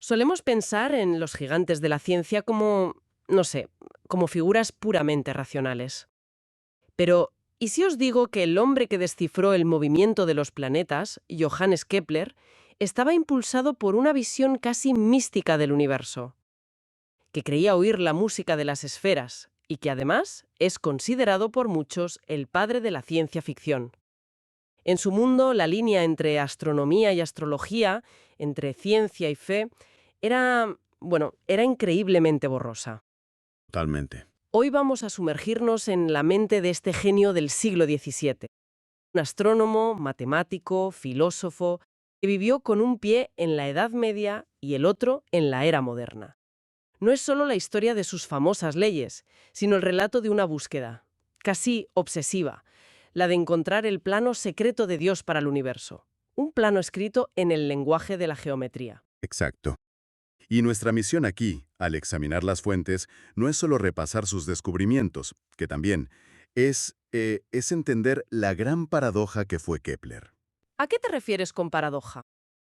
Solemos pensar en los gigantes de la ciencia como, no sé, como figuras puramente racionales. Pero, ¿y si os digo que el hombre que descifró el movimiento de los planetas, Johannes Kepler, estaba impulsado por una visión casi mística del universo? Que creía oír la música de las esferas y que además es considerado por muchos el padre de la ciencia ficción. En su mundo, la línea entre astronomía y astrología, entre ciencia y fe, era increíblemente borrosa. Totalmente. Hoy vamos a sumergirnos en la mente de este genio del siglo XVII, un astrónomo, matemático, filósofo, que vivió con un pie en la Edad Media y el otro en la era moderna. No es solo la historia de sus famosas leyes, sino el relato de una búsqueda, casi obsesiva, la de encontrar el plano secreto de Dios para el universo, un plano escrito en el lenguaje de la geometría. Exacto. Y nuestra misión aquí, al examinar las fuentes, no es solo repasar sus descubrimientos, que también es entender la gran paradoja que fue Kepler. ¿A qué te refieres con paradoja?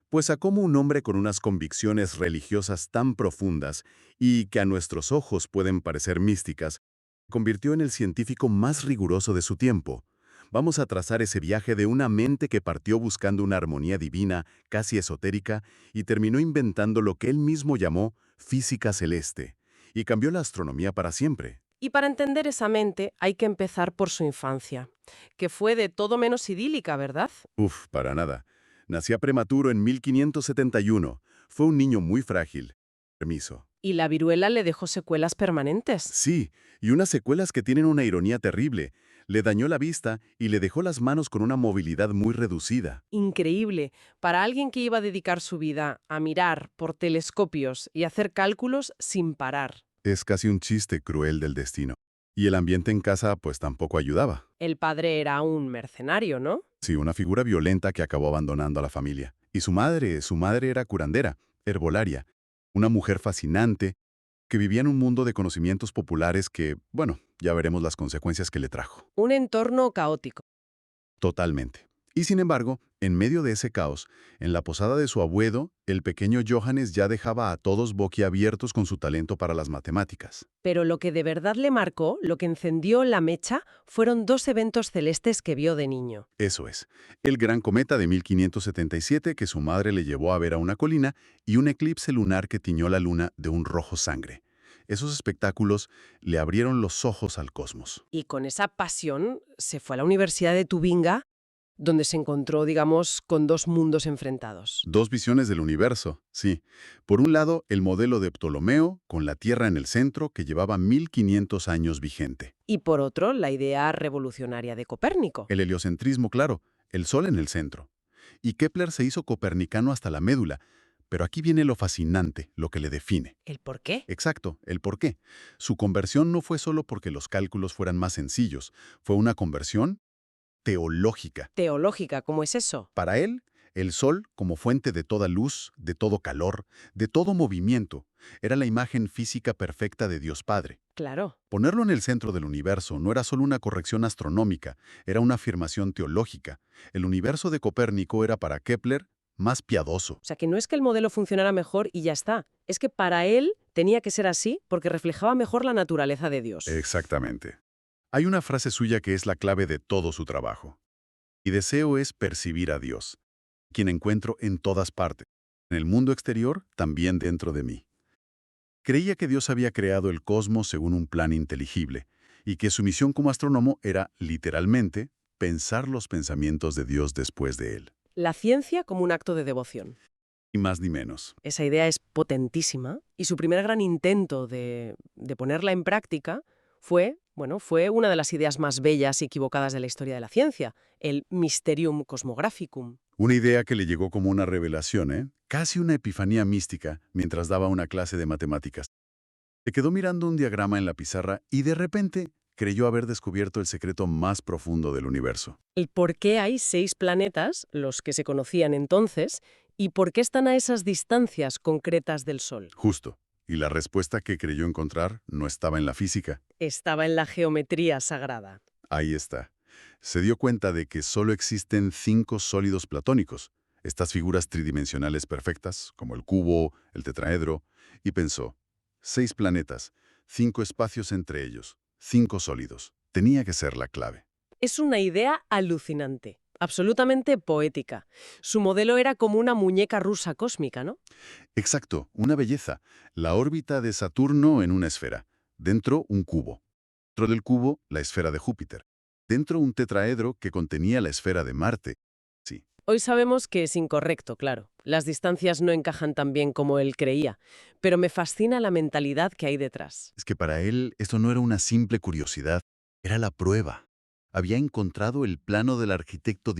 Pues a cómo un hombre con unas convicciones religiosas tan profundas y que a nuestros ojos pueden parecer místicas, convirtió en el científico más riguroso de su tiempo. Vamos a trazar ese viaje de una mente que partió buscando una armonía divina, casi esotérica, y terminó inventando lo que él mismo llamó física celeste, y cambió la astronomía para siempre. Y para entender esa mente hay que empezar por su infancia, que fue de todo menos idílica, ¿verdad? Uf, para nada. Nacía prematuro en 1571. Fue un niño muy frágil. Permiso. Y la viruela le dejó secuelas permanentes. Sí, y unas secuelas que tienen una ironía terrible. Le dañó la vista y le dejó las manos con una movilidad muy reducida. Increíble. Para alguien que iba a dedicar su vida a mirar por telescopios y hacer cálculos sin parar. Es casi un chiste cruel del destino. Y el ambiente en casa pues tampoco ayudaba. El padre era un mercenario, ¿no? Sí, una figura violenta que acabó abandonando a la familia. Y su madre era curandera, herbolaria, una mujer fascinante que vivía en un mundo de conocimientos populares que, bueno, ya veremos las consecuencias que le trajo. Un entorno caótico. Totalmente. Y sin embargo, en medio de ese caos, en la posada de su abuelo, el pequeño Johannes ya dejaba a todos boquiabiertos con su talento para las matemáticas. Pero lo que de verdad le marcó, lo que encendió la mecha, fueron dos eventos celestes que vio de niño. Eso es, el gran cometa de 1577 que su madre le llevó a ver a una colina y un eclipse lunar que tiñó la luna de un rojo sangre. Esos espectáculos le abrieron los ojos al cosmos. Y con esa pasión se fue a la Universidad de Tubinga, donde se encontró, digamos, con dos mundos enfrentados. Dos visiones del universo, sí. Por un lado, el modelo de Ptolomeo, con la Tierra en el centro, que llevaba 1500 años vigente. Y por otro, la idea revolucionaria de Copérnico. El heliocentrismo, claro, el Sol en el centro. Y Kepler se hizo copernicano hasta la médula. Pero aquí viene lo fascinante, lo que le define. ¿El por qué? Exacto, el por qué. Su conversión no fue solo porque los cálculos fueran más sencillos, fue una conversión teológica. Teológica, ¿cómo es eso? Para él, el Sol, como fuente de toda luz, de todo calor, de todo movimiento, era la imagen física perfecta de Dios Padre. Claro. Ponerlo en el centro del universo no era solo una corrección astronómica, era una afirmación teológica. El universo de Copérnico era para Kepler más piadoso. O sea, que no es que el modelo funcionara mejor y ya está. Es que para él tenía que ser así porque reflejaba mejor la naturaleza de Dios. Exactamente. Hay una frase suya que es la clave de todo su trabajo. Mi deseo es percibir a Dios, quien encuentro en todas partes, en el mundo exterior, también dentro de mí. Creía que Dios había creado el cosmos según un plan inteligible, y que su misión como astrónomo era, literalmente, pensar los pensamientos de Dios después de él. La ciencia como un acto de devoción. Ni más ni menos. Esa idea es potentísima y su primer gran intento de ponerla en práctica fue una de las ideas más bellas y equivocadas de la historia de la ciencia, el Mysterium Cosmographicum. Una idea que le llegó como una revelación, ¿eh? Casi una epifanía mística mientras daba una clase de matemáticas. Se quedó mirando un diagrama en la pizarra y de repente creyó haber descubierto el secreto más profundo del universo. El por qué hay 6 planetas, los que se conocían entonces, y por qué están a esas distancias concretas del Sol. Justo. Y la respuesta que creyó encontrar no estaba en la física. Estaba en la geometría sagrada. Ahí está. Se dio cuenta de que solo existen 5 sólidos platónicos. estas figuras tridimensionales perfectas, como el cubo, el tetraedro, y pensó, 6 planetas, 5 espacios entre ellos, 5 sólidos. Tenía que ser la clave. Es una idea alucinante, absolutamente poética. Su modelo era como una muñeca rusa cósmica, ¿no? Exacto, una belleza. La órbita de Saturno en una esfera. Dentro, un cubo. Dentro del cubo, la esfera de Júpiter. Dentro, un tetraedro que contenía la esfera de Marte. Sí, Hoy sabemos que es incorrecto, claro. Las distancias no encajan tan bien como él creía, pero me fascina la mentalidad que hay detrás. es que para él esto no era una simple curiosidad, era la prueba. Había encontrado el plano del arquitecto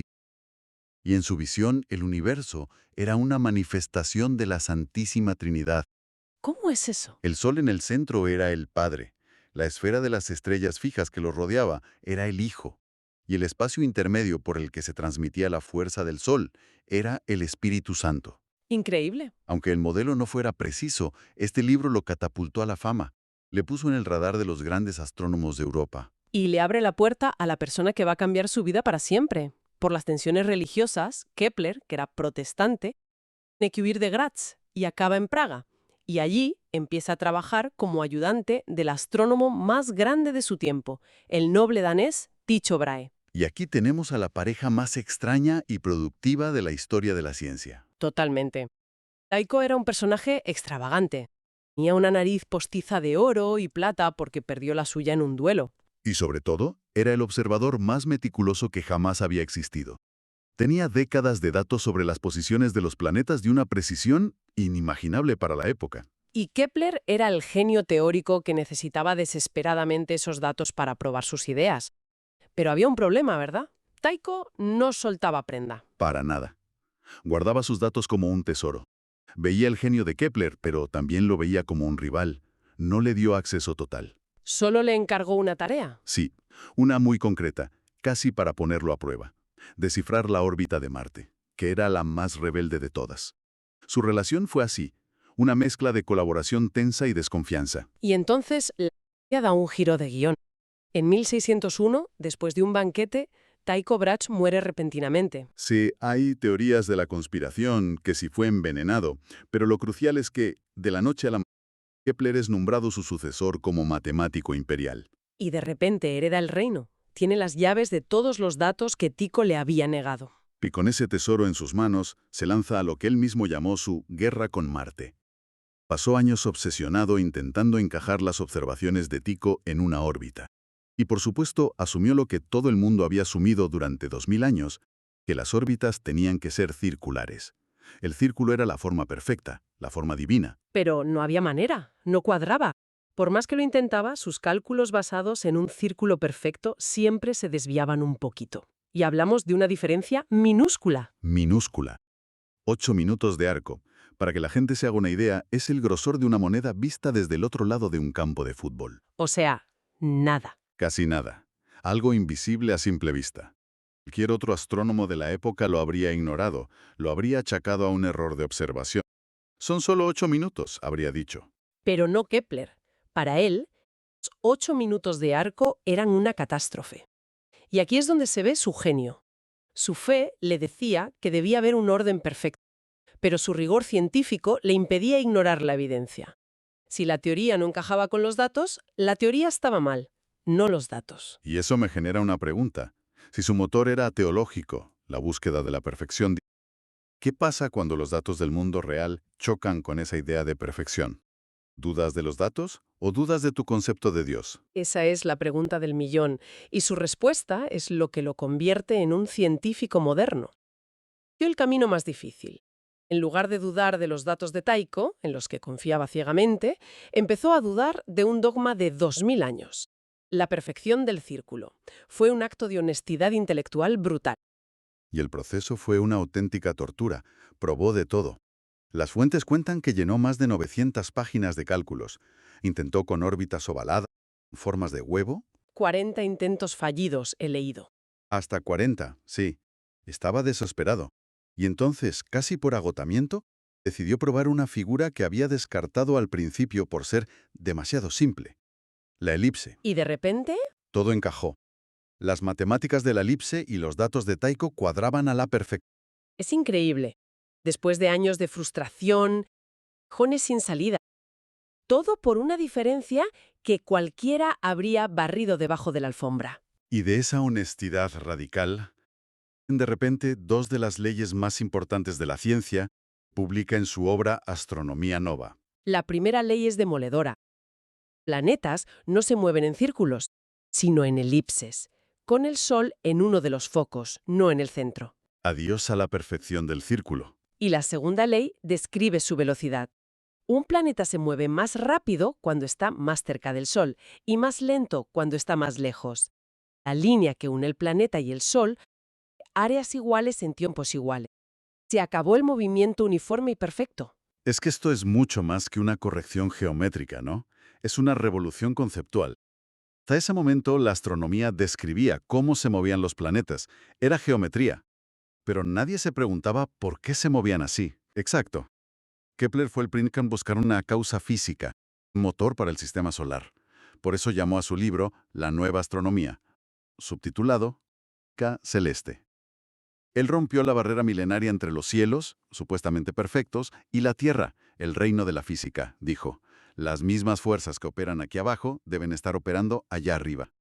y en su visión el universo era una manifestación de la Santísima Trinidad. ¿Cómo es eso? El Sol en el centro era el Padre, la esfera de las estrellas fijas que lo rodeaba era el Hijo, y el espacio intermedio por el que se transmitía la fuerza del Sol era el Espíritu Santo. Increíble. Aunque el modelo no fuera preciso, este libro lo catapultó a la fama. Le puso en el radar de los grandes astrónomos de Europa. Y le abre la puerta a la persona que va a cambiar su vida para siempre. Por las tensiones religiosas, Kepler, que era protestante, tiene que huir de Graz y acaba en Praga. Y allí empieza a trabajar como ayudante del astrónomo más grande de su tiempo, el noble danés Tycho Brahe. Y aquí tenemos a la pareja más extraña y productiva de la historia de la ciencia. Totalmente. Tycho era un personaje extravagante. Tenía una nariz postiza de oro y plata porque perdió la suya en un duelo. Y sobre todo, era el observador más meticuloso que jamás había existido. Tenía décadas de datos sobre las posiciones de los planetas de una precisión inimaginable para la época. Y Kepler era el genio teórico que necesitaba desesperadamente esos datos para probar sus ideas. Pero había un problema, ¿verdad? Tycho no soltaba prenda. Para nada. Guardaba sus datos como un tesoro. Veía el genio de Kepler, pero también lo veía como un rival. No le dio acceso total. Solo le encargó una tarea. Sí, una muy concreta, casi para ponerlo a prueba. Descifrar la órbita de Marte, que era la más rebelde de todas. Su relación fue así, una mezcla de colaboración tensa y desconfianza. Y entonces la historia da un giro de guión. En 1601, después de un banquete, Tycho Brahe muere repentinamente. Sí, hay teorías de la conspiración, que si fue envenenado, pero lo crucial es que, de la noche a la mañana, Kepler es nombrado su sucesor como matemático imperial. Y de repente hereda el reino. Tiene las llaves de todos los datos que Tycho le había negado. Y con ese tesoro en sus manos, se lanza a lo que él mismo llamó su guerra con Marte. Pasó años obsesionado intentando encajar las observaciones de Tycho en una órbita. Y por supuesto, asumió lo que todo el mundo había asumido durante 2000 años, que las órbitas tenían que ser circulares. El círculo era la forma perfecta, la forma divina. Pero no había manera, no cuadraba. Por más que lo intentaba, sus cálculos basados en un círculo perfecto siempre se desviaban un poquito. Y hablamos de una diferencia minúscula. Minúscula. 8 minutos de arco. Para que la gente se haga una idea, es el grosor de una moneda vista desde el otro lado de un campo de fútbol. O sea, nada. Casi nada. Algo invisible a simple vista. Cualquier otro astrónomo de la época lo habría ignorado, lo habría achacado a un error de observación. Son solo 8 minutos, habría dicho. Pero no Kepler. Para él, los 8 minutos de arco eran una catástrofe. Y aquí es donde se ve su genio. Su fe le decía que debía haber un orden perfecto, pero su rigor científico le impedía ignorar la evidencia. Si la teoría no encajaba con los datos, la teoría estaba mal, no los datos. Y eso me genera una pregunta. Si su motor era teológico, la búsqueda de la perfección, ¿qué pasa cuando los datos del mundo real chocan con esa idea de perfección? ¿Dudas de los datos o dudas de tu concepto de Dios? Esa es la pregunta del millón, y su respuesta es lo que lo convierte en un científico moderno. Dio el camino más difícil. En lugar de dudar de los datos de Tycho, en los que confiaba ciegamente, empezó a dudar de un dogma de 2000 años. La perfección del círculo. Fue un acto de honestidad intelectual brutal. Y el proceso fue una auténtica tortura. Probó de todo. Las fuentes cuentan que llenó más de 900 páginas de cálculos. Intentó con órbitas ovaladas, formas de huevo, 40 intentos fallidos he leído. hasta 40, sí. Estaba desesperado. Y entonces, casi por agotamiento, decidió probar una figura que había descartado al principio por ser demasiado simple. La elipse. Y de repente, Todo encajó. Las matemáticas de la elipse y los datos de Tycho cuadraban a la perfección. Es increíble. Después de años de frustración, jones sin salida. Todo por una diferencia que cualquiera habría barrido debajo de la alfombra. Y de esa honestidad radical, de repente, dos de las leyes más importantes de la ciencia publica en su obra Astronomía Nova. La primera ley es demoledora. Planetas no se mueven en círculos, sino en elipses, con el Sol en uno de los focos, no en el centro. Adiós a la perfección del círculo. Y la segunda ley describe su velocidad. Un planeta se mueve más rápido cuando está más cerca del Sol y más lento cuando está más lejos. La línea que une el planeta y el Sol, áreas iguales en tiempos iguales. Se acabó el movimiento uniforme y perfecto. Es que esto es mucho más que una corrección geométrica, ¿no? Es una revolución conceptual. Hasta ese momento, la astronomía describía cómo se movían los planetas. Era geometría. Pero nadie se preguntaba por qué se movían así. Exacto. Kepler fue el primero en buscar una causa física, un motor para el sistema solar. Por eso llamó a su libro La Nueva Astronomía, subtitulado K Celeste. Él rompió la barrera milenaria entre los cielos, supuestamente perfectos, y la Tierra, el reino de la física, dijo. Las mismas fuerzas que operan aquí abajo deben estar operando allá arriba.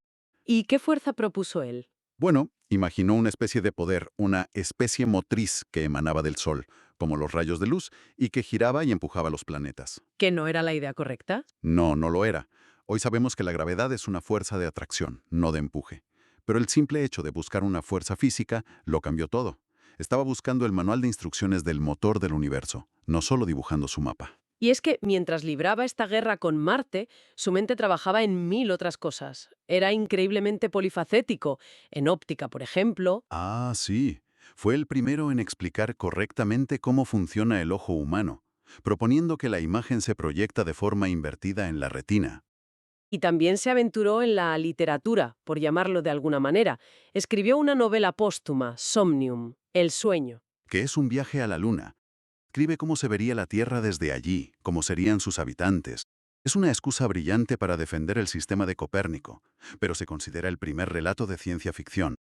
¿Y qué fuerza propuso él? Bueno, imaginó una especie de poder, una especie motriz que emanaba del Sol, como los rayos de luz, y que giraba y empujaba los planetas. ¿Que no era la idea correcta? No, no lo era. Hoy sabemos que la gravedad es una fuerza de atracción, no de empuje. Pero el simple hecho de buscar una fuerza física lo cambió todo. Estaba buscando el manual de instrucciones del motor del universo, no solo dibujando su mapa. Y es que mientras libraba esta guerra con Marte, su mente trabajaba en 1000 otras cosas. Era increíblemente polifacético, en óptica, por ejemplo. Ah, sí. Fue el primero en explicar correctamente cómo funciona el ojo humano, proponiendo que la imagen se proyecta de forma invertida en la retina. Y también se aventuró en la literatura, por llamarlo de alguna manera. Escribió una novela póstuma, Somnium, El sueño. Que es un viaje a la Luna. Escribe cómo se vería la Tierra desde allí, cómo serían sus habitantes. Es una excusa brillante para defender el sistema de Copérnico, pero se considera el primer relato de ciencia ficción.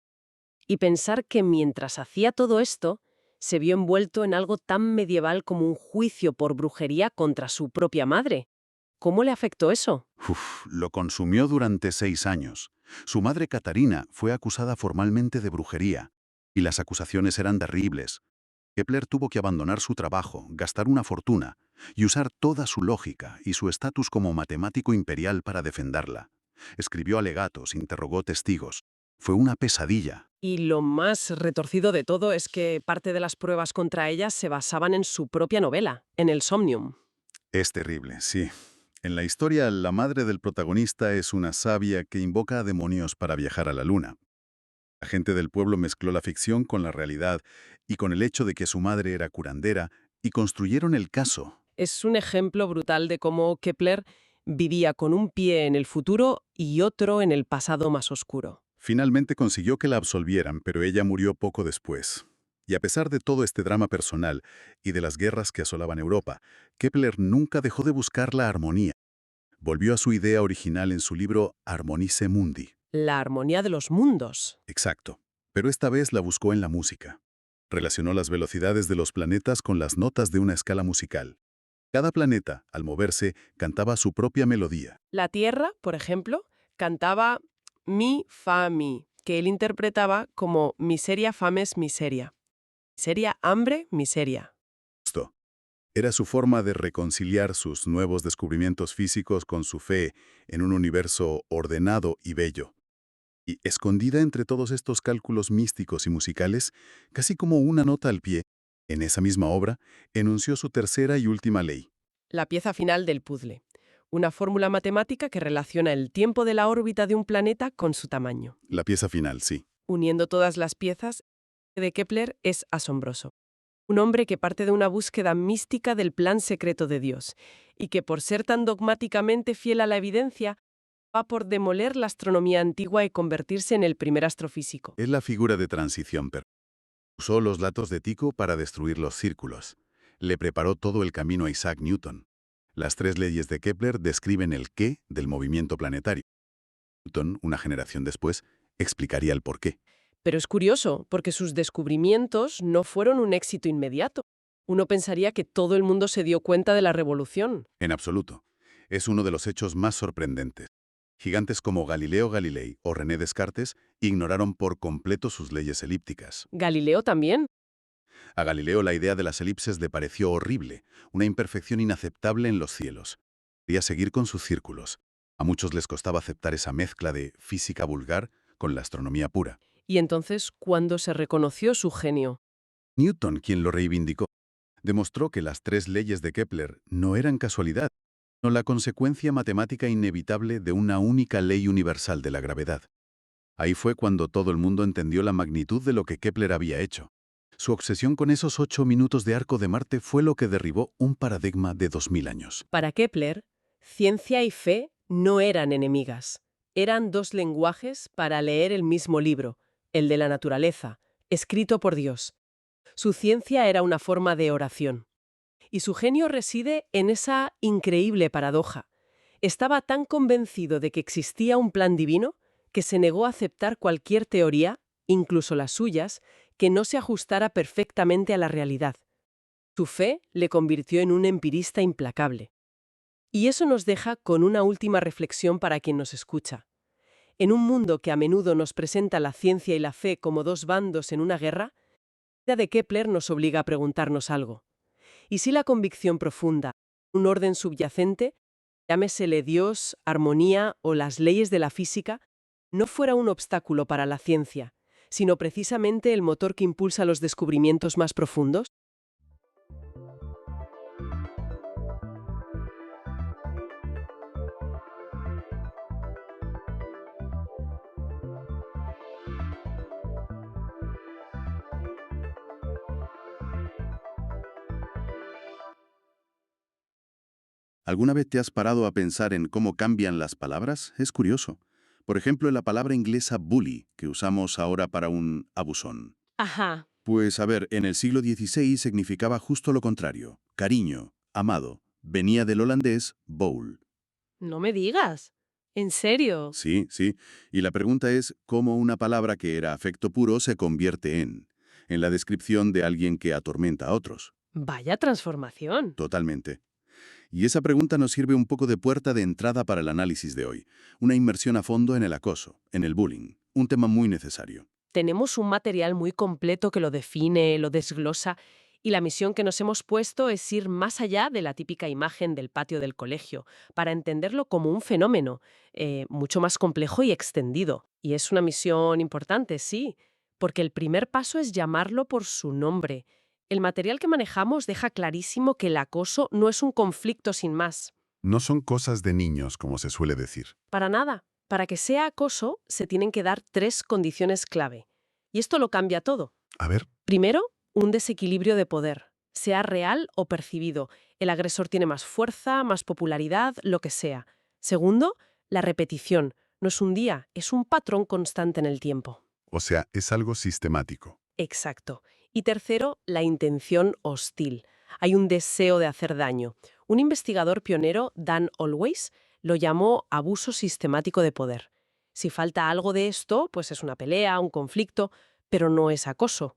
Y pensar que mientras hacía todo esto, se vio envuelto en algo tan medieval como un juicio por brujería contra su propia madre. ¿Cómo le afectó eso? Lo consumió durante 6 años. Su madre Catarina fue acusada formalmente de brujería, y las acusaciones eran terribles. Kepler tuvo que abandonar su trabajo, gastar una fortuna, y usar toda su lógica y su estatus como matemático imperial para defenderla. Escribió alegatos, interrogó testigos. Fue una pesadilla. Y lo más retorcido de todo es que parte de las pruebas contra ella se basaban en su propia novela, en el Somnium. Es terrible, sí. En la historia, la madre del protagonista es una sabia que invoca a demonios para viajar a la luna. La gente del pueblo mezcló la ficción con la realidad y con el hecho de que su madre era curandera y construyeron el caso. Es un ejemplo brutal de cómo Kepler vivía con un pie en el futuro y otro en el pasado más oscuro. Finalmente consiguió que la absolvieran, pero ella murió poco después. Y a pesar de todo este drama personal y de las guerras que asolaban Europa, Kepler nunca dejó de buscar la armonía. Volvió a su idea original en su libro Harmonice Mundi. La armonía de los mundos. Exacto. Pero esta vez la buscó en la música. Relacionó las velocidades de los planetas con las notas de una escala musical. Cada planeta, al moverse, cantaba su propia melodía. La Tierra, por ejemplo, cantaba mi, fa, mi, que él interpretaba como miseria, fames, miseria. Miseria, hambre, miseria. Esto era su forma de reconciliar sus nuevos descubrimientos físicos con su fe en un universo ordenado y bello. Y escondida entre todos estos cálculos místicos y musicales, casi como una nota al pie, en esa misma obra, enunció su tercera y última ley. La pieza final del puzzle. Una fórmula matemática que relaciona el tiempo de la órbita de un planeta con su tamaño. La pieza final, sí. Uniendo todas las piezas de Kepler es asombroso. Un hombre que parte de una búsqueda mística del plan secreto de Dios y que por ser tan dogmáticamente fiel a la evidencia, va por demoler la astronomía antigua y convertirse en el primer astrofísico. Es la figura de transición, pero usó los datos de Tycho para destruir los círculos. Le preparó todo el camino a Isaac Newton. Las 3 leyes de Kepler describen el qué del movimiento planetario. Newton, una generación después, explicaría el por qué. Pero es curioso, porque sus descubrimientos no fueron un éxito inmediato. Uno pensaría que todo el mundo se dio cuenta de la revolución. En absoluto. Es uno de los hechos más sorprendentes. Gigantes como Galileo Galilei o René Descartes ignoraron por completo sus leyes elípticas. Galileo también. A Galileo la idea de las elipses le pareció horrible, una imperfección inaceptable en los cielos. Quería seguir con sus círculos. A muchos les costaba aceptar esa mezcla de física vulgar con la astronomía pura. Y entonces, ¿cuándo se reconoció su genio? Newton, quien lo reivindicó, demostró que las tres leyes de Kepler no eran casualidad, sino la consecuencia matemática inevitable de una única ley universal de la gravedad. Ahí fue cuando todo el mundo entendió la magnitud de lo que Kepler había hecho. Su obsesión con esos 8 minutos de arco de Marte fue lo que derribó un paradigma de 2000 años. Para Kepler, ciencia y fe no eran enemigas. Eran dos lenguajes para leer el mismo libro, el de la naturaleza, escrito por Dios. Su ciencia era una forma de oración. Y su genio reside en esa increíble paradoja. Estaba tan convencido de que existía un plan divino que se negó a aceptar cualquier teoría, incluso las suyas, que no se ajustara perfectamente a la realidad. Su fe le convirtió en un empirista implacable. Y eso nos deja con una última reflexión para quien nos escucha. En un mundo que a menudo nos presenta la ciencia y la fe como dos bandos en una guerra, la idea de Kepler nos obliga a preguntarnos algo. ¿Y si la convicción profunda, un orden subyacente, llámesele Dios, armonía o las leyes de la física, no fuera un obstáculo para la ciencia, sino precisamente el motor que impulsa los descubrimientos más profundos? ¿Alguna vez te has parado a pensar en cómo cambian las palabras? Es curioso. Por ejemplo, la palabra inglesa bully, que usamos ahora para un abusón. Ajá. Pues a ver, en el siglo XVI significaba justo lo contrario. Cariño, amado. Venía del holandés bowl. No me digas. ¿En serio? Sí, sí. Y la pregunta es, ¿cómo una palabra que era afecto puro se convierte en la descripción de alguien que atormenta a otros? Vaya transformación. Totalmente. Y esa pregunta nos sirve un poco de puerta de entrada para el análisis de hoy. Una inmersión a fondo en el acoso, en el bullying. Un tema muy necesario. Tenemos un material muy completo que lo define, lo desglosa, y la misión que nos hemos puesto es ir más allá de la típica imagen del patio del colegio, para entenderlo como un fenómeno mucho más complejo y extendido. Y es una misión importante, sí, porque el primer paso es llamarlo por su nombre. El material que manejamos deja clarísimo que el acoso no es un conflicto sin más. No son cosas de niños, como se suele decir. Para nada. Para que sea acoso, se tienen que dar tres condiciones clave. Y esto lo cambia todo. A ver, Primero, un desequilibrio de poder, sea real o percibido. El agresor tiene más fuerza, más popularidad, lo que sea. Segundo, la repetición. No es un día, es un patrón constante en el tiempo. o sea, es algo sistemático. Exacto. Y tercero, la intención hostil. Hay un deseo de hacer daño. Un investigador pionero, Dan Always, lo llamó abuso sistemático de poder. Si falta algo de esto, pues es una pelea, un conflicto, pero no es acoso.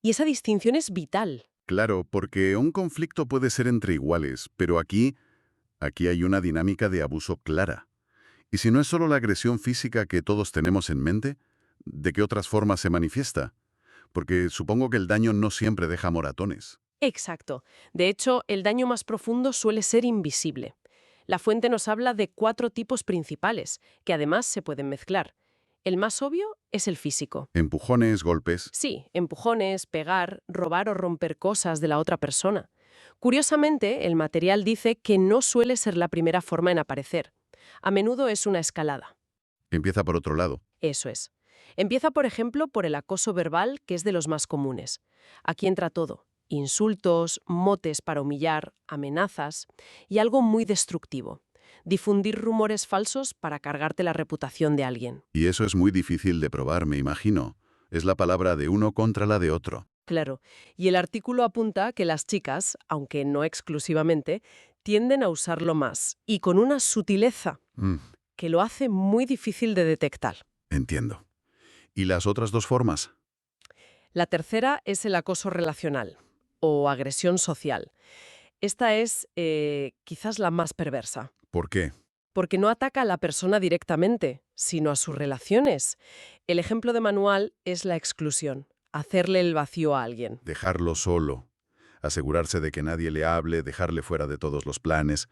Y esa distinción es vital. Claro, porque un conflicto puede ser entre iguales, pero aquí hay una dinámica de abuso clara. Y si no es solo la agresión física que todos tenemos en mente, ¿de qué otras formas se manifiesta? Porque supongo que el daño no siempre deja moratones. Exacto. De hecho, el daño más profundo suele ser invisible. La fuente nos habla de 4 tipos principales, que además se pueden mezclar. El más obvio es el físico. Empujones, golpes. Sí, empujones, pegar, robar o romper cosas de la otra persona. Curiosamente, el material dice que no suele ser la primera forma en aparecer. A menudo es una escalada. Empieza por otro lado. Eso es. Empieza, por ejemplo, por el acoso verbal, que es de los más comunes. Aquí entra todo. Insultos, motes para humillar, amenazas y algo muy destructivo. Difundir rumores falsos para cargarte la reputación de alguien. Y eso es muy difícil de probar, me imagino. Es la palabra de uno contra la de otro. Claro. Y el artículo apunta que las chicas, aunque no exclusivamente, tienden a usarlo más y con una sutileza Mm, que lo hace muy difícil de detectar. entiendo. ¿Y las otras dos formas? La tercera es el acoso relacional o agresión social. Esta es quizás la más perversa, ¿Por qué? porque no ataca a la persona directamente, sino a sus relaciones. El ejemplo de manual es la exclusión, hacerle el vacío a alguien. Dejarlo solo, asegurarse de que nadie le hable, dejarle fuera de todos los planes.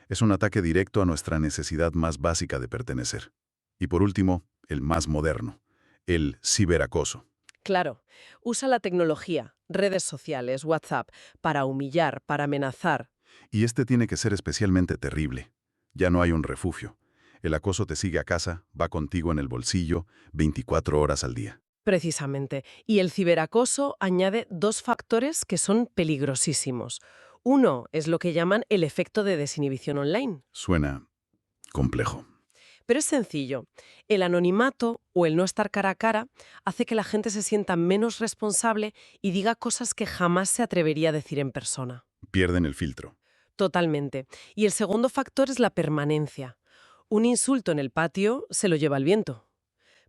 Es un ataque directo a nuestra necesidad más básica de pertenecer. Y por último, el más moderno, el ciberacoso. Claro, usa la tecnología, redes sociales, WhatsApp, para humillar, para amenazar. Y este tiene que ser especialmente terrible. Ya no hay un refugio. El acoso te sigue a casa, va contigo en el bolsillo, 24 horas al día. Precisamente. Y el ciberacoso añade dos factores que son peligrosísimos. Uno es lo que llaman el efecto de desinhibición online. Suena complejo. Pero es sencillo. El anonimato o el no estar cara a cara hace que la gente se sienta menos responsable y diga cosas que jamás se atrevería a decir en persona. Pierden el filtro. Totalmente. Y el segundo factor es la permanencia. Un insulto en el patio se lo lleva el viento.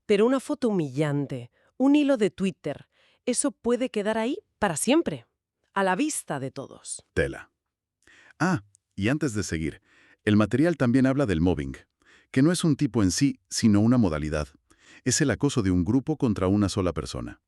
Pero una foto humillante, un hilo de Twitter, eso puede quedar ahí para siempre, a la vista de todos. Tela. Ah, y antes de seguir, el material también habla del mobbing, que no es un tipo en sí, sino una modalidad. Es el acoso de un grupo contra una sola persona.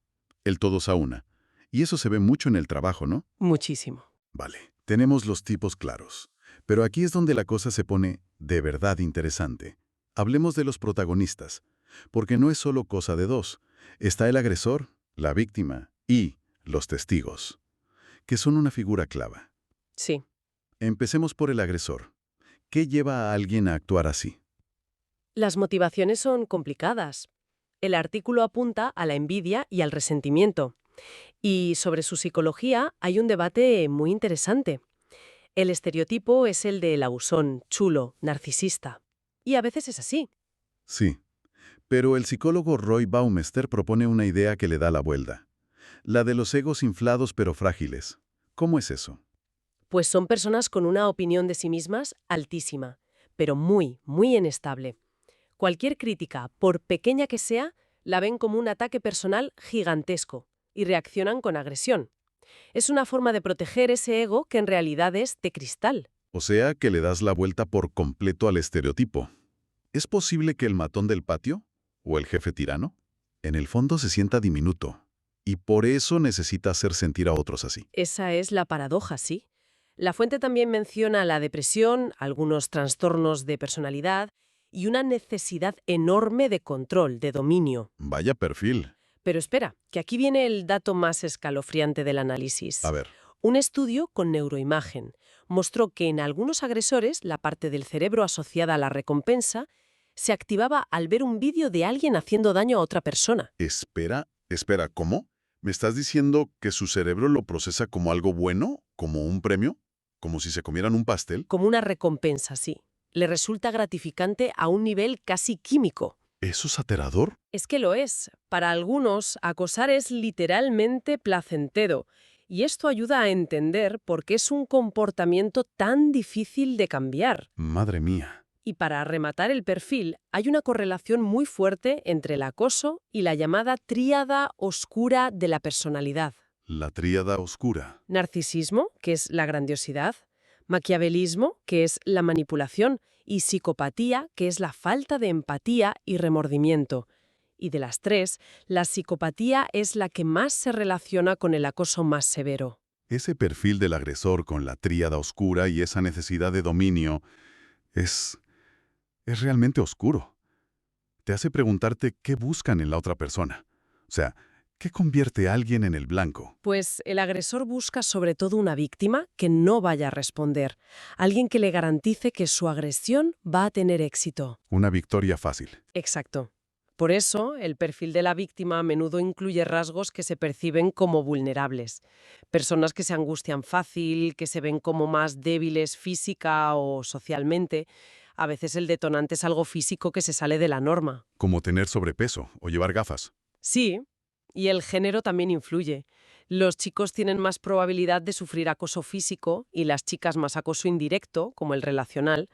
El todos a una. Y eso se ve mucho en el trabajo, ¿no? Muchísimo. Vale, tenemos los tipos claros. Pero aquí es donde la cosa se pone de verdad interesante. Hablemos de los protagonistas, porque no es solo cosa de dos. Está el agresor, la víctima y los testigos, que son una figura clave. Sí. Empecemos por el agresor. ¿Qué lleva a alguien a actuar así? Las motivaciones son complicadas. El artículo apunta a la envidia y al resentimiento. Y sobre su psicología hay un debate muy interesante. El estereotipo es el del abusón, chulo, narcisista. Y a veces es así. Sí, pero el psicólogo Roy Baumeister propone una idea que le da la vuelta. La de los egos inflados pero frágiles. ¿Cómo es eso? Pues son personas con una opinión de sí mismas altísima, pero muy, muy inestable. Cualquier crítica, por pequeña que sea, la ven como un ataque personal gigantesco y reaccionan con agresión. Es una forma de proteger ese ego que en realidad es de cristal. O sea, que le das la vuelta por completo al estereotipo. ¿Es posible que el matón del patio, o el jefe tirano, en el fondo se sienta diminuto, y por eso necesita hacer sentir a otros así? Esa es la paradoja, sí. La fuente también menciona la depresión, algunos trastornos de personalidad y una necesidad enorme de control, de dominio. Vaya perfil. Pero espera, que aquí viene el dato más escalofriante del análisis. A ver, Un estudio con neuroimagen mostró que en algunos agresores la parte del cerebro asociada a la recompensa se activaba al ver un vídeo de alguien haciendo daño a otra persona. espera, ¿cómo? ¿Me estás diciendo que su cerebro lo procesa como algo bueno? ¿Como un premio? ¿Como si se comieran un pastel? Como una recompensa, sí. Le resulta gratificante a un nivel casi químico. ¿Eso es aterrador? Es que lo es. Para algunos, acosar es literalmente placentero. Y esto ayuda a entender por qué es un comportamiento tan difícil de cambiar. Madre mía. Y para rematar el perfil, hay una correlación muy fuerte entre el acoso y la llamada tríada oscura de la personalidad. La tríada oscura. Narcisismo, que es la grandiosidad, maquiavelismo, que es la manipulación, y psicopatía, que es la falta de empatía y remordimiento. Y de las tres, la psicopatía es la que más se relaciona con el acoso más severo. Ese perfil del agresor con la tríada oscura y esa necesidad de dominio es realmente oscuro. Te hace preguntarte qué buscan en la otra persona. O sea, ¿qué convierte a alguien en el blanco? Pues el agresor busca sobre todo una víctima que no vaya a responder, alguien que le garantice que su agresión va a tener éxito. Una victoria fácil. Exacto. Por eso, el perfil de la víctima a menudo incluye rasgos que se perciben como vulnerables. Personas que se angustian fácil, que se ven como más débiles física o socialmente. A veces el detonante es algo físico que se sale de la norma. Como tener sobrepeso o llevar gafas. Sí, y el género también influye. Los chicos tienen más probabilidad de sufrir acoso físico y las chicas más acoso indirecto, como el relacional.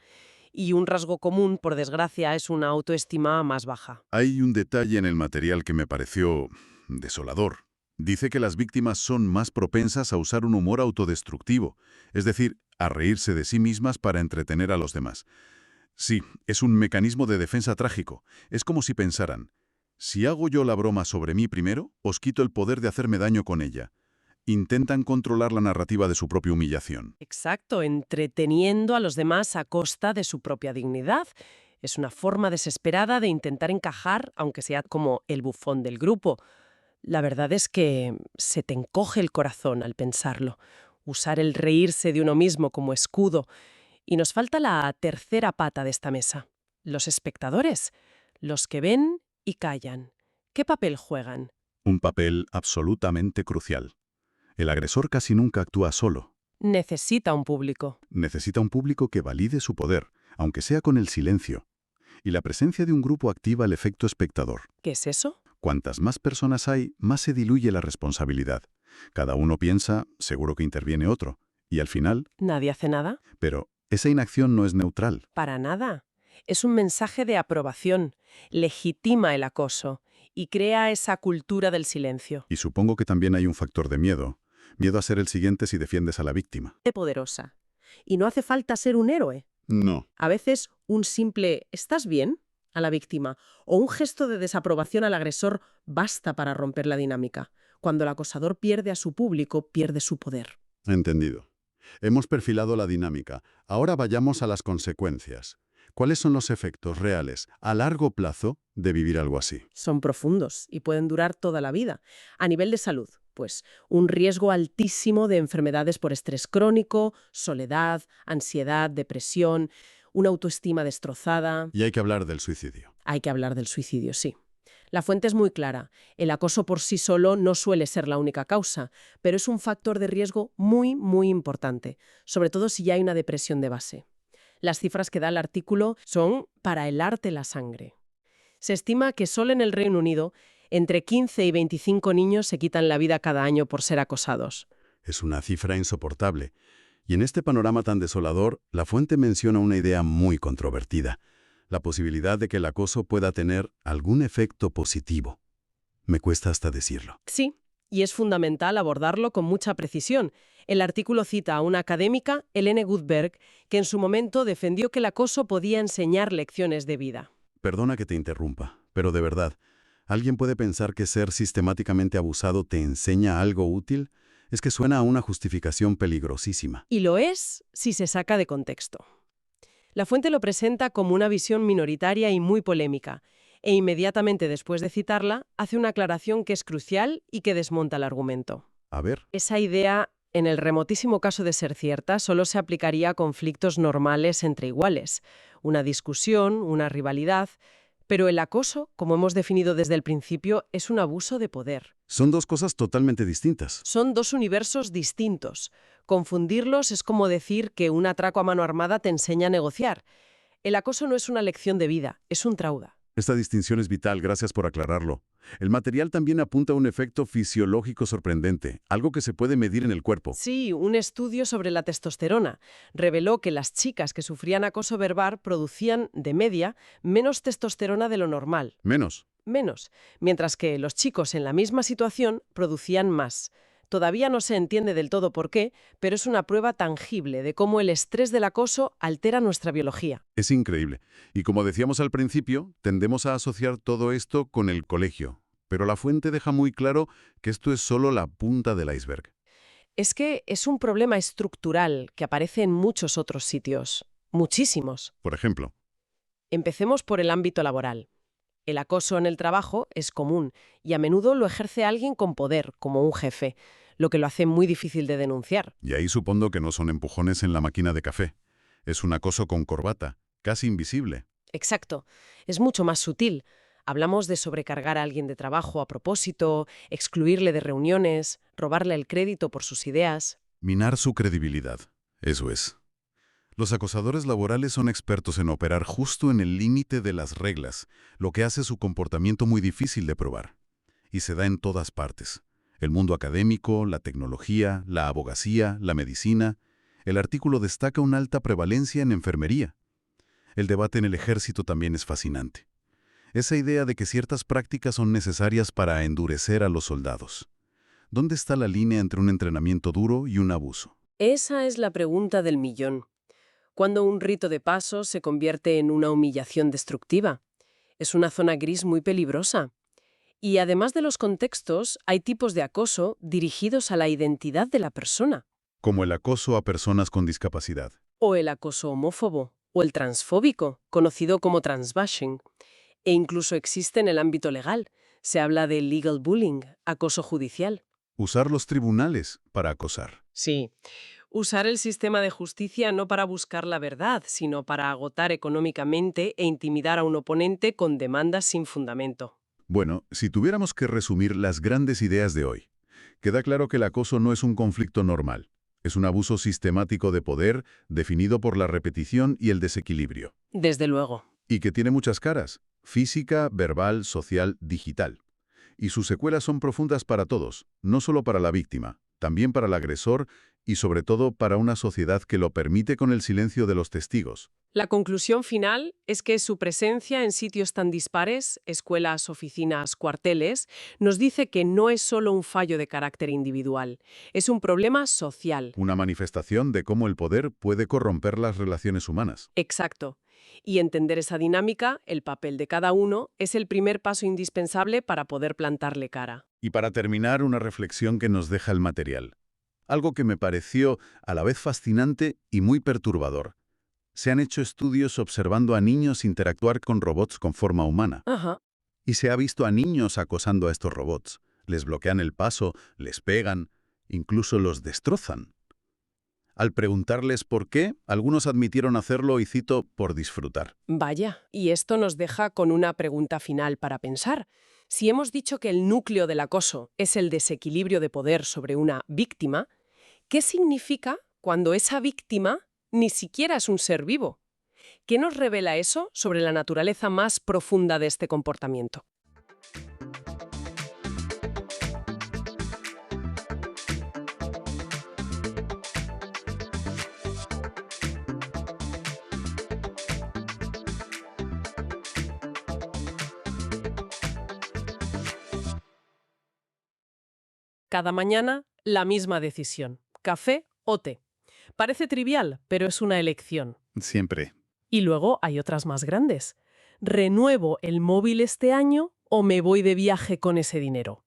Y un rasgo común, por desgracia, es una autoestima más baja. Hay un detalle en el material que me pareció desolador. Dice que las víctimas son más propensas a usar un humor autodestructivo, es decir, a reírse de sí mismas para entretener a los demás. Sí, es un mecanismo de defensa trágico. Es como si pensaran, si hago yo la broma sobre mí primero, os quito el poder de hacerme daño con ella. Intentan controlar la narrativa de su propia humillación. Exacto, entreteniendo a los demás a costa de su propia dignidad. Es una forma desesperada de intentar encajar, aunque sea como el bufón del grupo. La verdad es que se te encoge el corazón al pensarlo. Usar el reírse de uno mismo como escudo. Y nos falta la tercera pata de esta mesa. Los espectadores. Los que ven y callan. ¿Qué papel juegan? Un papel absolutamente crucial. El agresor casi nunca actúa solo. Necesita un público. Necesita un público que valide su poder, aunque sea con el silencio. Y la presencia de un grupo activa el efecto espectador. ¿Qué es eso? Cuantas más personas hay, más se diluye la responsabilidad. Cada uno piensa, seguro que interviene otro. Y al final... ¿Nadie hace nada? Pero esa inacción no es neutral. Para nada. Es un mensaje de aprobación. Legitima el acoso y crea esa cultura del silencio. Y supongo que también hay un factor de miedo. Miedo a ser el siguiente si defiendes a la víctima. Poderosa. Y no hace falta ser un héroe. No. A veces un simple ¿estás bien? A la víctima o un gesto de desaprobación al agresor basta para romper la dinámica. Cuando el acosador pierde a su público, pierde su poder. Entendido. Hemos perfilado la dinámica. Ahora vayamos a las consecuencias. ¿Cuáles son los efectos reales, a largo plazo, de vivir algo así? Son profundos y pueden durar toda la vida. A nivel de salud, pues un riesgo altísimo de enfermedades por estrés crónico, soledad, ansiedad, depresión, una autoestima destrozada. Y hay que hablar del suicidio. Hay que hablar del suicidio, sí. La fuente es muy clara. El acoso por sí solo no suele ser la única causa, pero es un factor de riesgo muy, muy importante, sobre todo si ya hay una depresión de base. Las cifras que da el artículo son para helarte la sangre. Se estima que solo en el Reino Unido entre 15 y 25 niños se quitan la vida cada año por ser acosados. Es una cifra insoportable. Y en este panorama tan desolador, la fuente menciona una idea muy controvertida. La posibilidad de que el acoso pueda tener algún efecto positivo. Me cuesta hasta decirlo. Sí, y es fundamental abordarlo con mucha precisión. El artículo cita a una académica, Helene Goodberg, que en su momento defendió que el acoso podía enseñar lecciones de vida. Perdona que te interrumpa, pero de verdad, ¿alguien puede pensar que ser sistemáticamente abusado te enseña algo útil? Es que suena a una justificación peligrosísima. Y lo es si se saca de contexto. La fuente lo presenta como una visión minoritaria y muy polémica, e inmediatamente después de citarla, hace una aclaración que es crucial y que desmonta el argumento. A ver. Esa idea, en el remotísimo caso de ser cierta, solo se aplicaría a conflictos normales entre iguales, una discusión, una rivalidad, pero el acoso, como hemos definido desde el principio, es un abuso de poder. Son dos cosas totalmente distintas. Son dos universos distintos. Confundirlos es como decir que un atraco a mano armada te enseña a negociar. El acoso no es una lección de vida, es un trauma. Esta distinción es vital, gracias por aclararlo. El material también apunta a un efecto fisiológico sorprendente, algo que se puede medir en el cuerpo. Sí, un estudio sobre la testosterona reveló que las chicas que sufrían acoso verbal producían, de media, menos testosterona de lo normal. Menos. Mientras que los chicos en la misma situación producían más. Todavía no se entiende del todo por qué, pero es una prueba tangible de cómo el estrés del acoso altera nuestra biología. Es increíble. Y como decíamos al principio, tendemos a asociar todo esto con el colegio. Pero la fuente deja muy claro que esto es solo la punta del iceberg. Es que es un problema estructural que aparece en muchos otros sitios. Muchísimos. Por ejemplo. Empecemos por el ámbito laboral. El acoso en el trabajo es común y a menudo lo ejerce alguien con poder, como un jefe, lo que lo hace muy difícil de denunciar. Y ahí supongo que no son empujones en la máquina de café. Es un acoso con corbata, casi invisible. Exacto. Es mucho más sutil. Hablamos de sobrecargar a alguien de trabajo a propósito, excluirle de reuniones, robarle el crédito por sus ideas. Minar su credibilidad. Eso es. Los acosadores laborales son expertos en operar justo en el límite de las reglas, lo que hace su comportamiento muy difícil de probar. Y se da en todas partes. El mundo académico, la tecnología, la abogacía, la medicina. El artículo destaca una alta prevalencia en enfermería. El debate en el ejército también es fascinante. Esa idea de que ciertas prácticas son necesarias para endurecer a los soldados. ¿Dónde está la línea entre un entrenamiento duro y un abuso? Esa es la pregunta del millón. ¿Cuándo un rito de paso se convierte en una humillación destructiva? Es una zona gris muy peligrosa. Y además de los contextos, hay tipos de acoso dirigidos a la identidad de la persona. Como el acoso a personas con discapacidad. O el acoso homófobo, o el transfóbico, conocido como transbashing. E incluso existe en el ámbito legal. Se habla de legal bullying, acoso judicial. Usar los tribunales para acosar. Sí, usar el sistema de justicia no para buscar la verdad, sino para agotar económicamente e intimidar a un oponente con demandas sin fundamento. Bueno, si tuviéramos que resumir las grandes ideas de hoy, queda claro que el acoso no es un conflicto normal. Es un abuso sistemático de poder definido por la repetición y el desequilibrio. Desde luego. Y que tiene muchas caras: física, verbal, social, digital. Y sus secuelas son profundas para todos, no solo para la víctima, también para el agresor y sobre todo para una sociedad que lo permite con el silencio de los testigos. La conclusión final es que su presencia en sitios tan dispares, escuelas, oficinas, cuarteles, nos dice que no es solo un fallo de carácter individual, es un problema social. Una manifestación de cómo el poder puede corromper las relaciones humanas. Exacto. Y entender esa dinámica, el papel de cada uno, es el primer paso indispensable para poder plantarle cara. Y para terminar, una reflexión que nos deja el material. Algo que me pareció a la vez fascinante y muy perturbador. Se han hecho estudios observando a niños interactuar con robots con forma humana. Ajá. Y se ha visto a niños acosando a estos robots. Les bloquean el paso, les pegan, incluso los destrozan. Al preguntarles por qué, algunos admitieron hacerlo y cito, por disfrutar. Vaya, y esto nos deja con una pregunta final para pensar. Si hemos dicho que el núcleo del acoso es el desequilibrio de poder sobre una víctima, ¿qué significa cuando esa víctima ni siquiera es un ser vivo? ¿Qué nos revela eso sobre la naturaleza más profunda de este comportamiento? Cada mañana, la misma decisión. ¿Café o té? Parece trivial, pero es una elección. Siempre. Y luego hay otras más grandes. ¿Renuevo el móvil este año o me voy de viaje con ese dinero?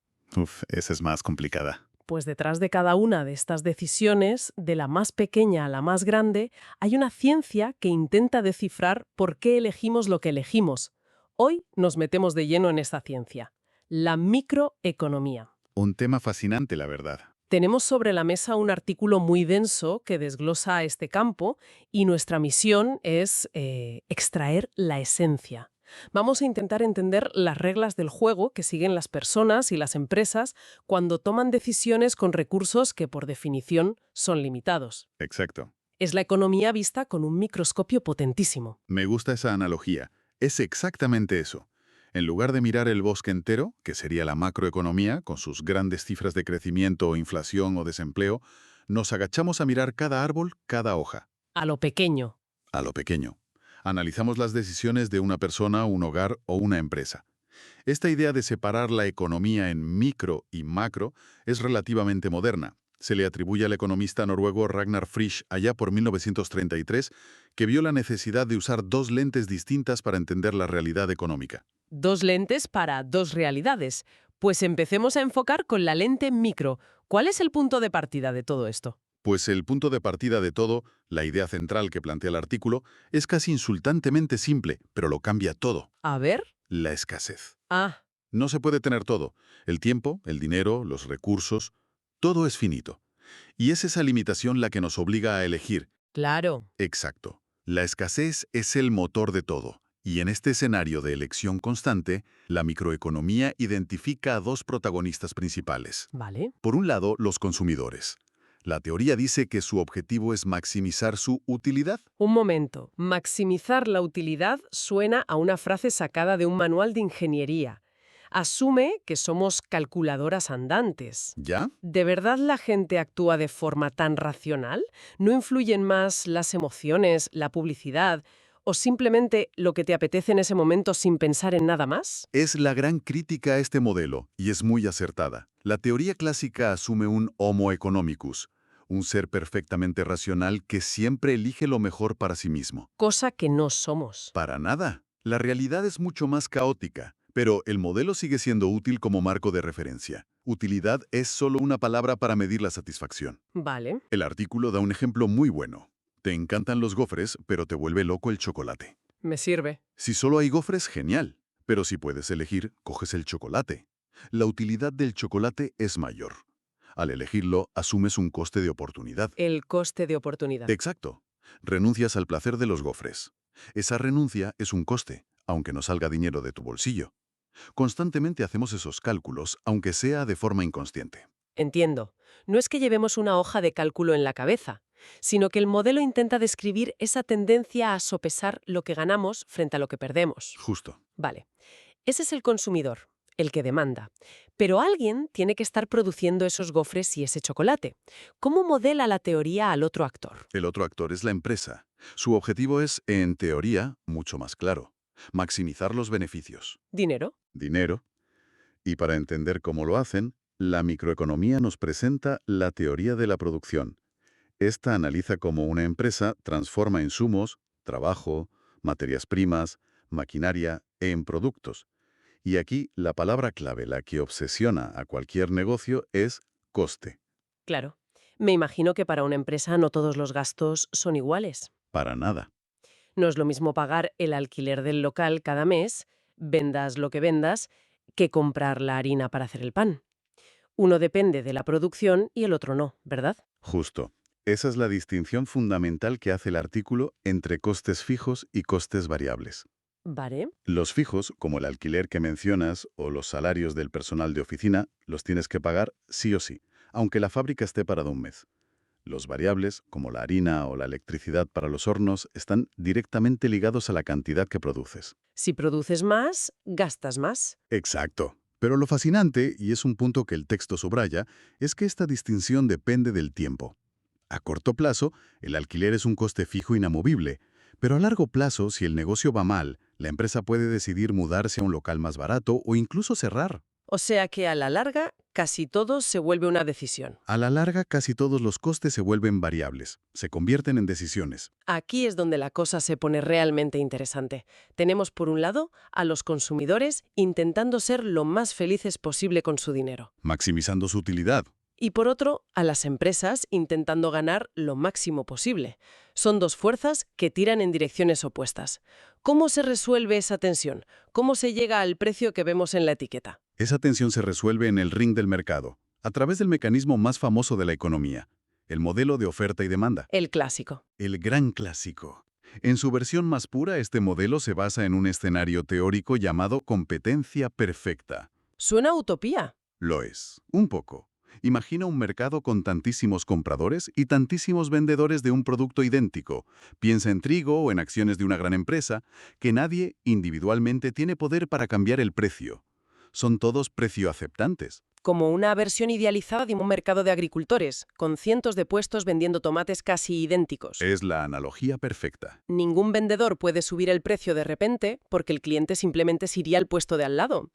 Esa es más complicada. Pues detrás de cada una de estas decisiones, de la más pequeña a la más grande, hay una ciencia que intenta descifrar por qué elegimos lo que elegimos. Hoy nos metemos de lleno en esta ciencia, la microeconomía. Un tema fascinante, la verdad. Tenemos sobre la mesa un artículo muy denso que desglosa este campo y nuestra misión es extraer la esencia. Vamos a intentar entender las reglas del juego que siguen las personas y las empresas cuando toman decisiones con recursos que, por definición, son limitados. Exacto. Es la economía vista con un microscopio potentísimo. Me gusta esa analogía. Es exactamente eso. En lugar de mirar el bosque entero, que sería la macroeconomía, con sus grandes cifras de crecimiento, inflación o desempleo, nos agachamos a mirar cada árbol, cada hoja. A lo pequeño. A lo pequeño. Analizamos las decisiones de una persona, un hogar o una empresa. Esta idea de separar la economía en micro y macro es relativamente moderna. Se le atribuye al economista noruego Ragnar Frisch allá por 1933, que vio la necesidad de usar dos lentes distintas para entender la realidad económica. Dos lentes para dos realidades. Pues empecemos a enfocar con la lente micro. ¿Cuál es el punto de partida de todo esto? Pues el punto de partida de todo, la idea central que plantea el artículo, es casi insultantemente simple, pero lo cambia todo. A ver. La escasez. Ah, No se puede tener todo. El tiempo, el dinero, los recursos, todo es finito. Y es esa limitación la que nos obliga a elegir. claro. Exacto. La escasez es el motor de todo. Y en este escenario de elección constante, la microeconomía identifica a dos protagonistas principales. Vale. Por un lado, los consumidores. La teoría dice que su objetivo es maximizar su utilidad. Un momento. Maximizar la utilidad suena a una frase sacada de un manual de ingeniería. Asume que somos calculadoras andantes. ¿Ya? ¿De verdad la gente actúa de forma tan racional? ¿No influyen más las emociones, la publicidad ¿O simplemente lo que te apetece en ese momento sin pensar en nada más? Es la gran crítica a este modelo, y es muy acertada. La teoría clásica asume un homo economicus, un ser perfectamente racional que siempre elige lo mejor para sí mismo. Cosa que no somos. Para nada. La realidad es mucho más caótica, pero el modelo sigue siendo útil como marco de referencia. Utilidad es solo una palabra para medir la satisfacción. Vale. El artículo da un ejemplo muy bueno. Te encantan los gofres, pero te vuelve loco el chocolate. Me sirve. Si solo hay gofres, genial. Pero si puedes elegir, coges el chocolate. La utilidad del chocolate es mayor. Al elegirlo, asumes un coste de oportunidad. El coste de oportunidad. Exacto. Renuncias al placer de los gofres. Esa renuncia es un coste, aunque no salga dinero de tu bolsillo. Constantemente hacemos esos cálculos, aunque sea de forma inconsciente. Entiendo. No es que llevemos una hoja de cálculo en la cabeza, sino que el modelo intenta describir esa tendencia a sopesar lo que ganamos frente a lo que perdemos. Justo. Vale. Ese es el consumidor, el que demanda. Pero alguien tiene que estar produciendo esos gofres y ese chocolate. ¿Cómo modela la teoría al otro actor? El otro actor es la empresa. Su objetivo es, en teoría, mucho más claro. Maximizar los beneficios. ¿Dinero? Dinero. Y para entender cómo lo hacen, la microeconomía nos presenta la teoría de la producción. Esta analiza cómo una empresa transforma insumos, trabajo, materias primas, maquinaria en productos. Y aquí la palabra clave, la que obsesiona a cualquier negocio, es coste. Claro. Me imagino que para una empresa no todos los gastos son iguales. Para nada. No es lo mismo pagar el alquiler del local cada mes, vendas lo que vendas, que comprar la harina para hacer el pan. Uno depende de la producción y el otro no, ¿verdad? Justo. Esa es la distinción fundamental que hace el artículo entre costes fijos y costes variables. Vale. Los fijos, como el alquiler que mencionas o los salarios del personal de oficina, los tienes que pagar sí o sí, aunque la fábrica esté parada un mes. Los variables, como la harina o la electricidad para los hornos, están directamente ligados a la cantidad que produces. Si produces más, gastas más. Exacto. Pero lo fascinante, y es un punto que el texto subraya, es que esta distinción depende del tiempo. A corto plazo, el alquiler es un coste fijo inamovible, pero a largo plazo, si el negocio va mal, la empresa puede decidir mudarse a un local más barato o incluso cerrar. O sea que a la larga, casi todo se vuelve una decisión. A la larga, casi todos los costes se vuelven variables, se convierten en decisiones. Aquí es donde la cosa se pone realmente interesante. Tenemos por un lado a los consumidores intentando ser lo más felices posible con su dinero. Maximizando su utilidad. Y por otro, a las empresas intentando ganar lo máximo posible. Son dos fuerzas que tiran en direcciones opuestas. ¿Cómo se resuelve esa tensión? ¿Cómo se llega al precio que vemos en la etiqueta? Esa tensión se resuelve en el ring del mercado, a través del mecanismo más famoso de la economía, el modelo de oferta y demanda. El clásico. El gran clásico. En su versión más pura, este modelo se basa en un escenario teórico llamado competencia perfecta. Suena a utopía. Lo es, un poco. Imagina un mercado con tantísimos compradores y tantísimos vendedores de un producto idéntico. Piensa en trigo o en acciones de una gran empresa, que nadie individualmente tiene poder para cambiar el precio. Son todos precio aceptantes. Como una versión idealizada de un mercado de agricultores, con cientos de puestos vendiendo tomates casi idénticos. Es la analogía perfecta. Ningún vendedor puede subir el precio de repente porque el cliente simplemente se iría al puesto de al lado.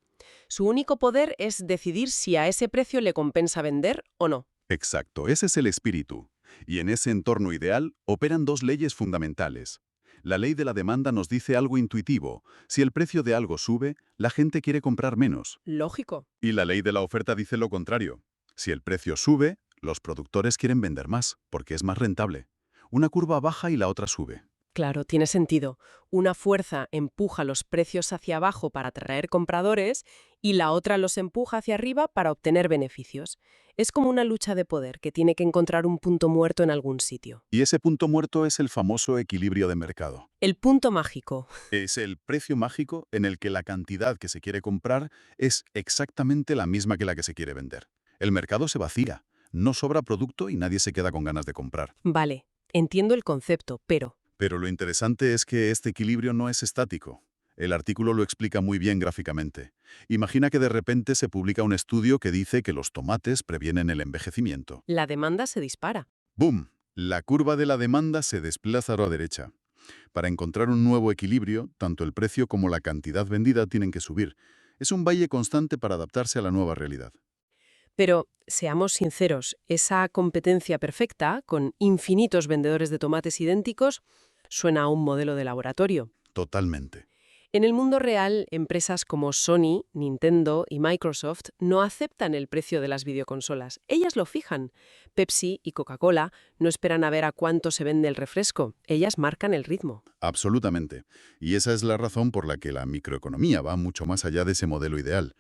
Su único poder es decidir si a ese precio le compensa vender o no. Exacto, ese es el espíritu. Y en ese entorno ideal operan dos leyes fundamentales. La ley de la demanda nos dice algo intuitivo. Si el precio de algo sube, la gente quiere comprar menos. Lógico. Y la ley de la oferta dice lo contrario. Si el precio sube, los productores quieren vender más, porque es más rentable. Una curva baja y la otra sube. Claro, tiene sentido. Una fuerza empuja los precios hacia abajo para atraer compradores y la otra los empuja hacia arriba para obtener beneficios. Es como una lucha de poder que tiene que encontrar un punto muerto en algún sitio. Y ese punto muerto es el famoso equilibrio de mercado. El punto mágico. Es el precio mágico en el que la cantidad que se quiere comprar es exactamente la misma que la que se quiere vender. El mercado se vacía, no sobra producto y nadie se queda con ganas de comprar. Vale, entiendo el concepto, pero Pero lo interesante es que este equilibrio no es estático. El artículo lo explica muy bien gráficamente. Imagina que de repente se publica un estudio que dice que los tomates previenen el envejecimiento. la demanda se dispara. ¡Bum! La curva de la demanda se desplaza a la derecha. Para encontrar un nuevo equilibrio, tanto el precio como la cantidad vendida tienen que subir. Es un valle constante para adaptarse a la nueva realidad. Pero, seamos sinceros, esa competencia perfecta, con infinitos vendedores de tomates idénticos, suena a un modelo de laboratorio. Totalmente. En el mundo real, empresas como Sony, Nintendo y Microsoft no aceptan el precio de las videoconsolas. Ellas lo fijan. Pepsi y Coca-Cola no esperan a ver a cuánto se vende el refresco. Ellas marcan el ritmo. Absolutamente. Y esa es la razón por la que la microeconomía va mucho más allá de ese modelo ideal.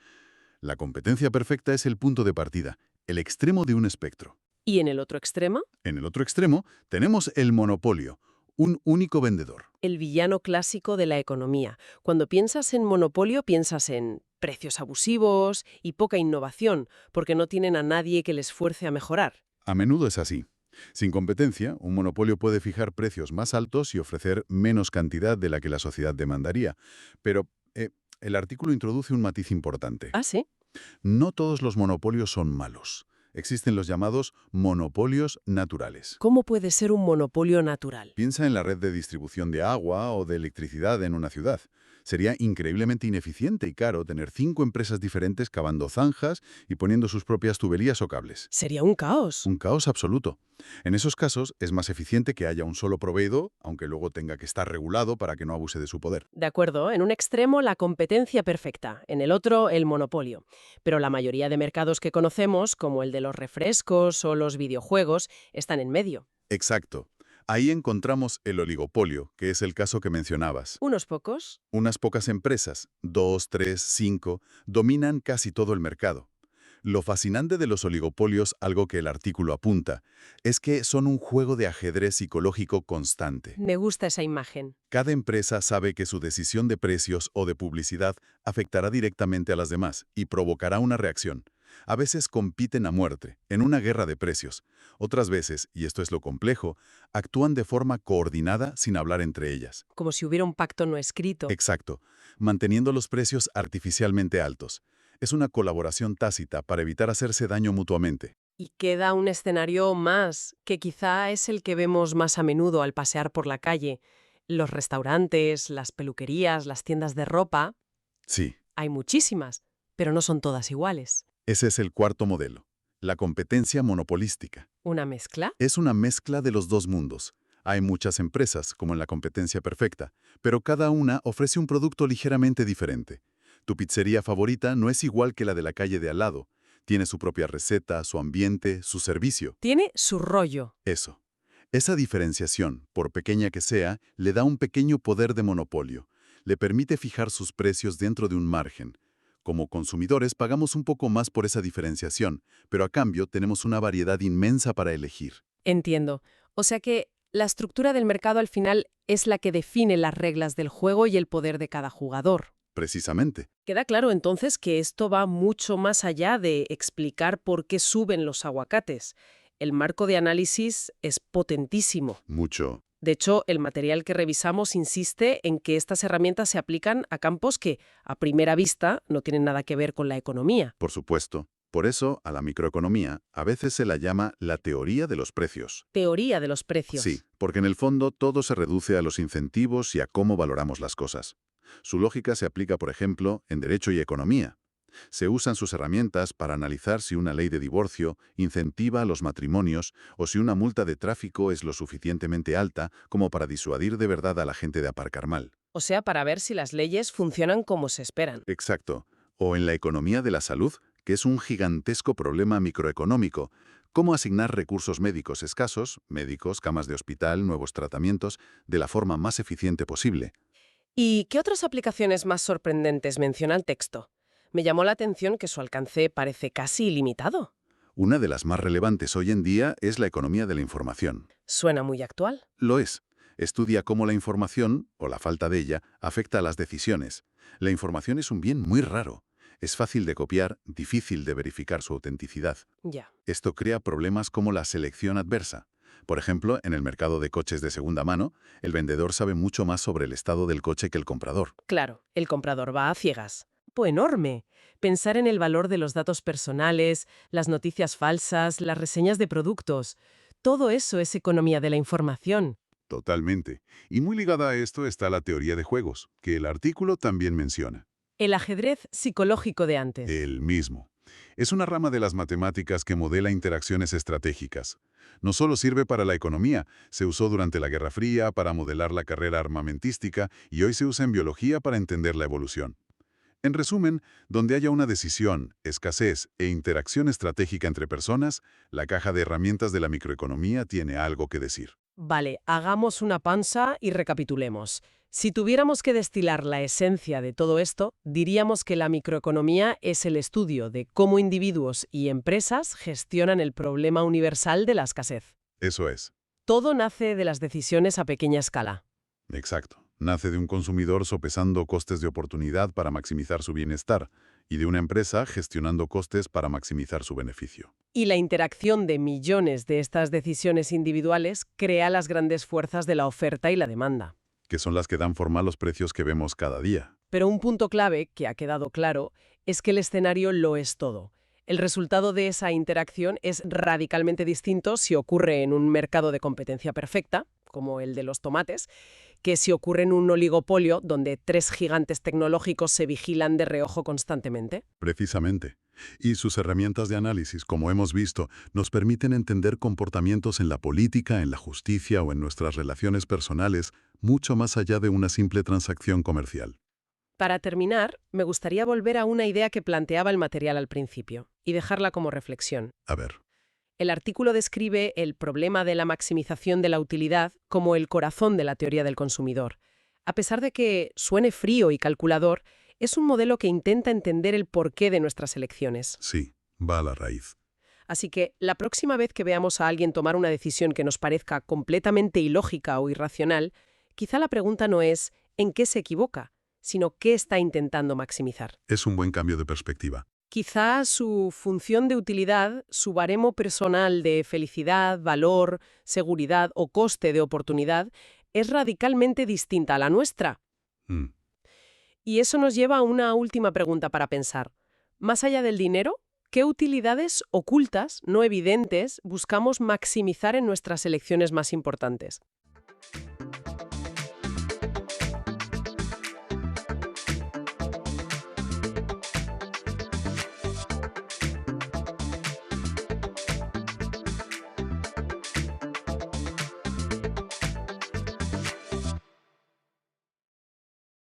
La competencia perfecta es el punto de partida, el extremo de un espectro. ¿Y en el otro extremo? En el otro extremo tenemos el monopolio, un único vendedor. El villano clásico de la economía. Cuando piensas en monopolio, piensas en precios abusivos y poca innovación, porque no tienen a nadie que les fuerce a mejorar. A menudo es así. Sin competencia, un monopolio puede fijar precios más altos y ofrecer menos cantidad de la que la sociedad demandaría. Pero el artículo introduce un matiz importante. ¿Ah, sí? No todos los monopolios son malos. Existen los llamados monopolios naturales. ¿Cómo puede ser un monopolio natural? Piensa en la red de distribución de agua o de electricidad en una ciudad. Sería increíblemente ineficiente y caro tener 5 empresas diferentes cavando zanjas y poniendo sus propias tuberías o cables. Sería un caos. Un caos absoluto. En esos casos, es más eficiente que haya un solo proveedor, aunque luego tenga que estar regulado para que no abuse de su poder. De acuerdo, en un extremo la competencia perfecta, en el otro el monopolio. Pero la mayoría de mercados que conocemos, como el de los refrescos o los videojuegos, están en medio. Exacto. Ahí encontramos el oligopolio, que es el caso que mencionabas. Unos pocos. Unas pocas empresas, 2, 3, 5, dominan casi todo el mercado. Lo fascinante de los oligopolios, algo que el artículo apunta, es que son un juego de ajedrez psicológico constante. Me gusta esa imagen. Cada empresa sabe que su decisión de precios o de publicidad afectará directamente a las demás y provocará una reacción. A veces compiten a muerte, en una guerra de precios. Otras veces, y esto es lo complejo, actúan de forma coordinada sin hablar entre ellas. Como si hubiera un pacto no escrito. Exacto, manteniendo los precios artificialmente altos. Es una colaboración tácita para evitar hacerse daño mutuamente. Y queda un escenario más, que quizá es el que vemos más a menudo al pasear por la calle. Los restaurantes, las peluquerías, las tiendas de ropa. Sí, Hay muchísimas, pero no son todas iguales. ese es el cuarto modelo, la competencia monopolística. ¿Una mezcla? Es una mezcla de los dos mundos. Hay muchas empresas, como en la competencia perfecta, pero cada una ofrece un producto ligeramente diferente. Tu pizzería favorita no es igual que la de la calle de al lado. Tiene su propia receta, su ambiente, su servicio. Tiene su rollo. Eso. Esa diferenciación, por pequeña que sea, le da un pequeño poder de monopolio. Le permite fijar sus precios dentro de un margen. Como consumidores pagamos un poco más por esa diferenciación, pero a cambio tenemos una variedad inmensa para elegir. Entiendo. O sea que la estructura del mercado al final es la que define las reglas del juego y el poder de cada jugador. Precisamente. Queda claro entonces que esto va mucho más allá de explicar por qué suben los aguacates. El marco de análisis es potentísimo. Mucho. De hecho, el material que revisamos insiste en que estas herramientas se aplican a campos que, a primera vista, no tienen nada que ver con la economía. Por supuesto. Por eso, a la microeconomía a veces se la llama la teoría de los precios. Teoría de los precios. Sí, porque en el fondo todo se reduce a los incentivos y a cómo valoramos las cosas. Su lógica se aplica, por ejemplo, en derecho y economía. Se usan sus herramientas para analizar si una ley de divorcio incentiva a los matrimonios o si una multa de tráfico es lo suficientemente alta como para disuadir de verdad a la gente de aparcar mal. O sea, para ver si las leyes funcionan como se esperan. Exacto. O en la economía de la salud, que es un gigantesco problema microeconómico. Cómo asignar recursos médicos escasos, médicos, camas de hospital, nuevos tratamientos, de la forma más eficiente posible. ¿Y qué otras aplicaciones más sorprendentes menciona el texto? Me llamó la atención que su alcance parece casi ilimitado. Una de las más relevantes hoy en día es la economía de la información. Suena muy actual. Lo es. Estudia cómo la información, o la falta de ella, afecta a las decisiones. La información es un bien muy raro. Es fácil de copiar, difícil de verificar su autenticidad. Ya. Esto crea problemas como la selección adversa. Por ejemplo, en el mercado de coches de segunda mano, el vendedor sabe mucho más sobre el estado del coche que el comprador. Claro, el comprador va a ciegas. Enorme. Pensar en el valor de los datos personales, las noticias falsas, las reseñas de productos. Todo eso es economía de la información. Totalmente. Y muy ligada a esto está la teoría de juegos, que el artículo también menciona. El ajedrez psicológico de antes. El mismo. Es una rama de las matemáticas que modela interacciones estratégicas. No solo sirve para la economía, se usó durante la Guerra Fría para modelar la carrera armamentística y hoy se usa en biología para entender la evolución. En resumen, donde haya una decisión, escasez e interacción estratégica entre personas, la caja de herramientas de la microeconomía tiene algo que decir. Vale, hagamos una pausa y recapitulemos. Si tuviéramos que destilar la esencia de todo esto, diríamos que la microeconomía es el estudio de cómo individuos y empresas gestionan el problema universal de la escasez. Eso es. Todo nace de las decisiones a pequeña escala. Exacto. Nace de un consumidor sopesando costes de oportunidad para maximizar su bienestar y de una empresa gestionando costes para maximizar su beneficio. Y la interacción de millones de estas decisiones individuales crea las grandes fuerzas de la oferta y la demanda. Que son las que dan forma a los precios que vemos cada día. Pero un punto clave, que ha quedado claro, es que el escenario lo es todo. El resultado de esa interacción es radicalmente distinto si ocurre en un mercado de competencia perfecta, como el de los tomates, que si ocurre en un oligopolio donde tres gigantes tecnológicos se vigilan de reojo constantemente. Precisamente. Y sus herramientas de análisis, como hemos visto, nos permiten entender comportamientos en la política, en la justicia o en nuestras relaciones personales, mucho más allá de una simple transacción comercial. Para terminar, me gustaría volver a una idea que planteaba el material al principio y dejarla como reflexión. A ver, El artículo describe el problema de la maximización de la utilidad como el corazón de la teoría del consumidor. A pesar de que suene frío y calculador, es un modelo que intenta entender el porqué de nuestras elecciones. sí, va a la raíz. Así que la próxima vez que veamos a alguien tomar una decisión que nos parezca completamente ilógica o irracional, quizá la pregunta no es ¿en qué se equivoca?, sino ¿qué está intentando maximizar? Es un buen cambio de perspectiva. Quizá su función de utilidad, su baremo personal de felicidad, valor, seguridad o coste de oportunidad es radicalmente distinta a la nuestra. Mm. Y eso nos lleva a una última pregunta para pensar. Más allá del dinero, ¿qué utilidades ocultas, no evidentes, buscamos maximizar en nuestras elecciones más importantes?